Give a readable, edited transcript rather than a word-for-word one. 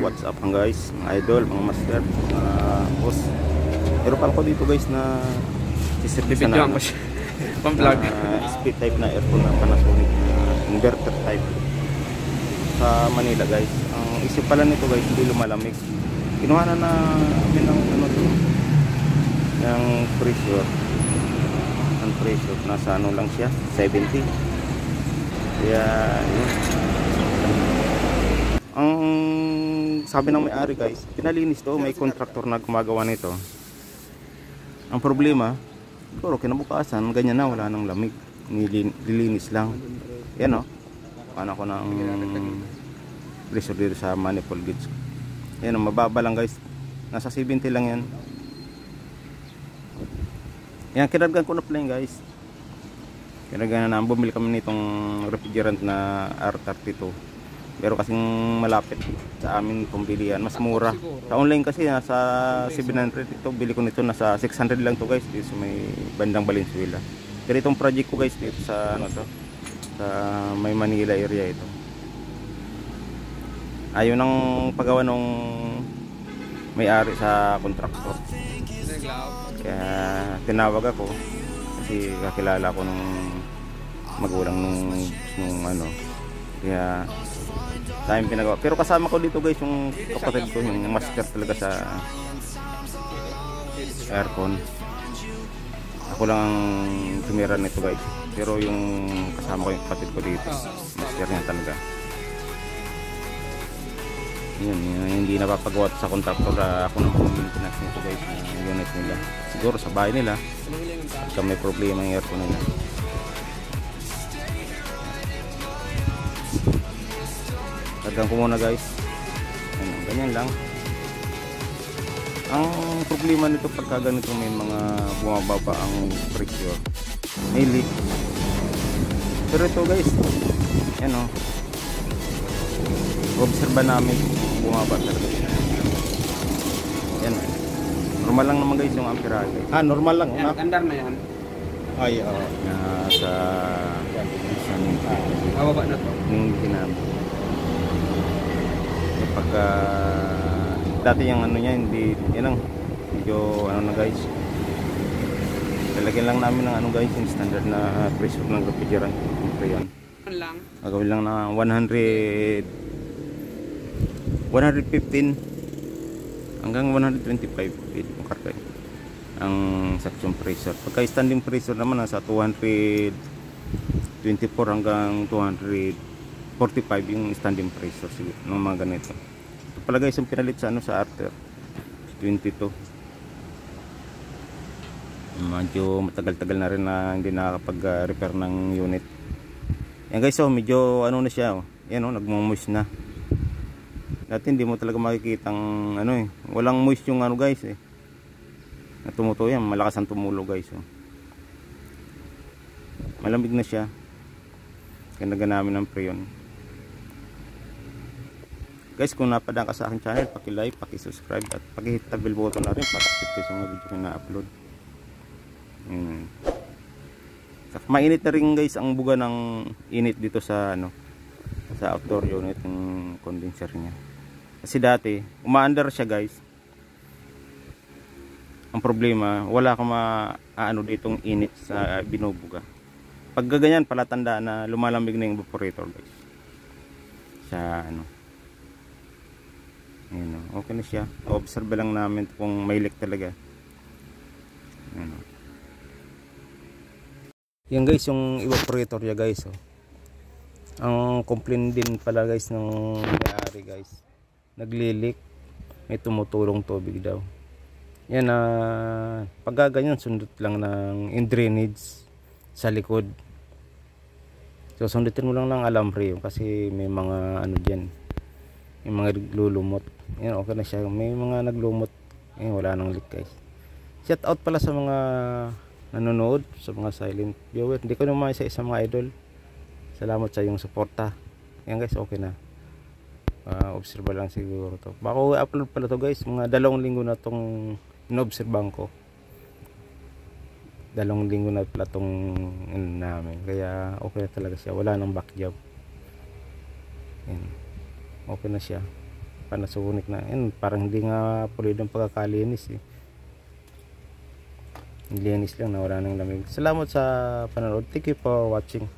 What's up guys, mga idol, mga master, boss. Pero pala ko dito guys na sisirvisan na pang-vlog split type na aircon na Panasonic na inverter type sa Manila guys. Ang isip pala nito guys, hindi lumalamig. Kinuha na namin ng ano to, ng pressure. Ang pressure nasa ano lang siya, 70. Kaya yun. Ang sabi ng may-ari guys, pinalinis to, may contractor na gumagawa nito. Ang problema, siguro kinabukasan ganyan na, wala nang lamig, nilinis lang. Yan o, paano ko ng pressure dito sa manifold gauge. Yan o, mababa lang guys, nasa 70 lang yan. Yan, kinargan ko na pala yun guys. Kinargan na, bumili kami nitong refrigerant na R32. Pero kasing malapit sa amin pumbilian, mas mura. Sa online kasi nasa 700, ito bili ko nito nasa 600 lang to guys, dito sa may bandang Valenzuela. Pero itong project ko guys dito sa ano to, sa may Manila area ito. Ayun ang paggawa nung may-ari sa contractor. Kaya tinawag ako kasi kakilala ko nung magulang nung ano. Kaya tayong pinagawa. Pero kasama ko dito guys yung kapatid ko, yung master talaga sa aircon. Ako lang ang tumira nito guys. Pero yung kasama ko yung kapatid ko dito, master niya talaga. Yun, hindi napapagawa sa contractor. Ako nang maintenance nito guys, yung unit nila. Siguro sa bahay nila, pagka may problema yung aircon nila. Lagyan ko muna guys. Ayan, ganyan lang. Ang problema nito pagka ganito may mga bumababa ang pressure, may leak. Pero ito guys, yan o, obserba namin bumaba talaga. Yan, normal lang naman guys yung amperahe guys. Normal lang. Andar na yan. Ay, nasa mababa na to yung ginamit. Pagka dati yung ano niya, hindi yan lang medyo ano na guys, lalagyan lang namin ng ano guys, yung standard na pressure ng refrigerant. Siyempre yan lang, gagawin lang na 115 hanggang 125 karga ang suction pressure. Pagka standing pressure naman nasa 224 hanggang 245 yung standing pressure ng mga ganito. Ito pala guys yung pinalit sa ano, sa Arthur 22. Medyo matagal-tagal na rin na hindi nakakapag-repair ng unit. Yan guys, oh, medyo ano na siya, oh. Yan oh, nagmo-moist na. Dati hindi mo talaga makikitang ano eh, walang moist yung ano guys eh. Na tumutuyo yan, malakas ang tumulo guys, oh. Malamig na siya. Kaya namin ng preyon. Guys, kung napadaan ka sa aking channel, paki-like, paki-subscribe at paki-hit the bell button na rin para update sa mga video ko na upload. Mainit na rin guys ang buga ng init dito sa ano, sa outdoor unit ng condenser niya. Kasi dati, umaandar siya guys. Ang problema, wala kang maano ditong init sa binubuga. Pag ganyan, palatandaan na lumalamig na yung evaporator guys. Sa ano. Ayan, okay na siya. Observe lang namin kung may leak talaga. Ayan. Yan guys, yung evaporator niya guys. Oh. Ang complaint din pala guys ng may-ari guys. Nagli-leak. May tumutulong tubig daw. Yan pag ganyan, sundot lang ng drainage sa likod. So sundutin mo lang ng alambre kasi may mga ano diyan. Yung mga naglulumot. Yan, okay na siya. May mga naglumot. Yan, wala nang leak guys. Shout out pala sa mga nanonood, sa mga silent viewer. Hindi ko naman isa-isa mga idol. Salamat sa iyong suporta. Yan guys, okay na. Observe lang siguro to. Bako upload pala to guys. Mga 2 linggo na tong inobserbahan ko. 2 linggo na pala tong namin. Kaya okay na talaga siya. Wala nang back job. Yan. Okay na siya. Panasonic na. Yan, parang hindi nga pulido ang pagkakalinis eh. Linis lang na wala nang lamig. Salamat sa panonood. Thank you for watching.